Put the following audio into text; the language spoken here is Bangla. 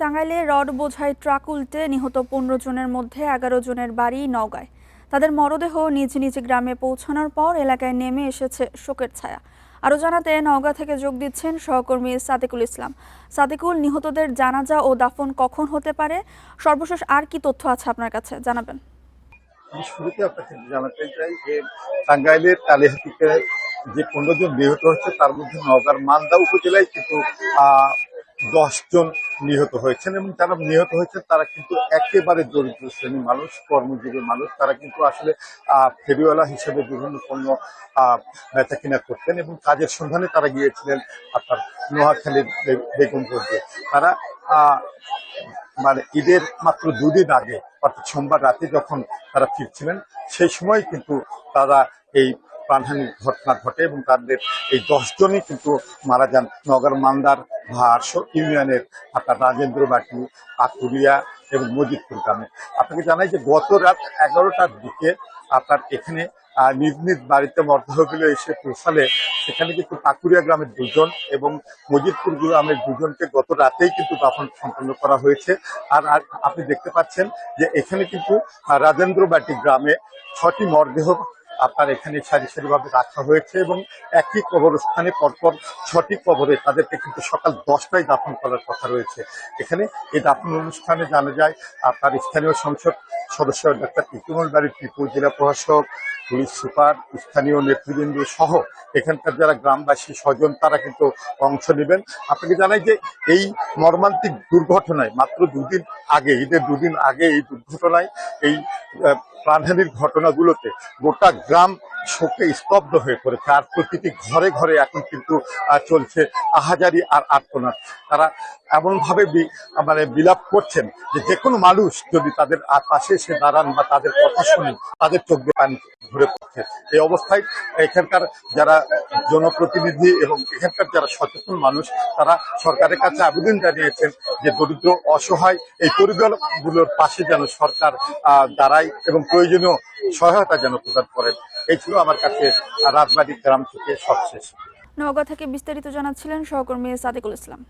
টাঙ্গাইলে রড বোঝাই ট্রাক উল্টে নিহত ১৫ জনের মধ্যে ১১ জনের বাড়ি নওগাঁয়। তাদের মরদেহ নিজ নিজ গ্রামে পৌঁছানোর পর এলাকায় নেমে এসেছে শোকের ছায়া। আরও জানাতে নওগাঁ থেকে যোগ দিচ্ছেন সহকর্মী সাদিকুল ইসলাম। সাদিকুল, নিহতদের জানাজা ও দাফন কখন হতে পারে, সর্বশেষ আর কি তথ্য আছে আপনার কাছে জানাবেন? আমি শুরুতে আপনাকে জানাতে চাই যে টাঙ্গাইলের কালিহাতীতে যে ১৫ জন নিহত হচ্ছে তার মধ্যে নওগাঁর মালদা উপজেলায় কিন্তু ১০ জন নিহত হয়েছেন এবং যারা নিহত হয়েছেন তারা কিন্তু একেবারে দরিদ্র শ্রেণীর মানুষ, কর্মজীবী মানুষ। তারা কিন্তু আসলে ফেরিওয়ালা হিসেবে বিভিন্ন পণ্য বেচা কিনা করতেন এবং কাজের সন্ধানে তারা গিয়েছিলেন আপনার নোয়াখালীর বেগমগঞ্জে। তারা মানে ঈদের মাত্র দুদিন আগে অর্থাৎ সোমবার রাতে যখন তারা ফিরছিলেন সেই সময় কিন্তু তারা এই প্রাণহানির ঘটনা ঘটে এবং তাদের এই ১০ জনই কিন্তু মারা যান নওগাঁর মান্দার ভারস ইউনিয়নের আপনার রাজেন্দ্রবাটি, পাকুড়িয়া এবং মজিদপুর গ্রামে। আপনাকে জানাই যে গত রাত ১১টার দিকে আপনার এখানে নিজ নিজ বাড়িতে মরদেহগুলো এসে পৌঁছালে সেখানে কিন্তু পাকুড়িয়া গ্রামের ২ জন এবং মজিদপুর গ্রামের ২ জনকে গত রাতেই কিন্তু দাফন সম্পন্ন করা হয়েছে। আর আপনি দেখতে পাচ্ছেন যে এখানে কিন্তু রাজেন্দ্রবাটি গ্রামে ৬টি মরদেহ আপনার এখানে সারি সারিভাবে রাখা হয়েছে এবং একই কবরস্থানে পরপর ৬টি কবরে তাদেরকে কিন্তু সকাল ১০টায় দাফন করার কথা রয়েছে। এখানে এই দাফন অনুষ্ঠানে জানা যায় আপনার স্থানীয় সংসদ সদস্য ডাক্তার ইকরামুল বারী টিপু, জেলা প্রশাসক, পুলিশ সুপার, স্থানীয় নেতৃবৃন্দ সহ এখানকার যারা গ্রামবাসী স্বজন তারা কিন্তু অংশ নেবেন। আপনাকে জানাই যে এই মর্মান্তিক দুর্ঘটনায় মাত্র দুদিন আগে, ঈদের দুদিন আগে এই দুর্ঘটনায় এই প্রাণহানির ঘটনাগুলোতে গোটা গ্রাম শোকে স্তব্ধ হয়ে পড়েছে। আর প্রতিটি ঘরে ঘরে এখন কিন্তু চলছে আহাজারি আর আর্তনাদ। তারা এমনভাবে মানে বিলাপ করছেন যে কোনো মানুষ যদি তাদের পাশে এসে দাঁড়ান বা তাদের কথা শুনি তাদের চোখ দিয়ে পানি ধরে পড়ছে। এই অবস্থায় এখানকার যারা জনপ্রতিনিধি এবং এখানকার যারা সচেতন মানুষ তারা সরকারের কাছে আবেদন জানিয়েছেন যে দরিদ্র অসহায় এই পরিবারগুলোর পাশে যেন সরকার দাঁড়ায় এবং প্রয়োজনীয় সহায়তা যেন প্রদান করেন। এই ছিল আমার কাছে রাজবাড়ী গ্রাম থেকে সবশেষ। নওগাঁ থেকে বিস্তারিত জানাচ্ছিলেন সহকর্মী সাদিকুল ইসলাম।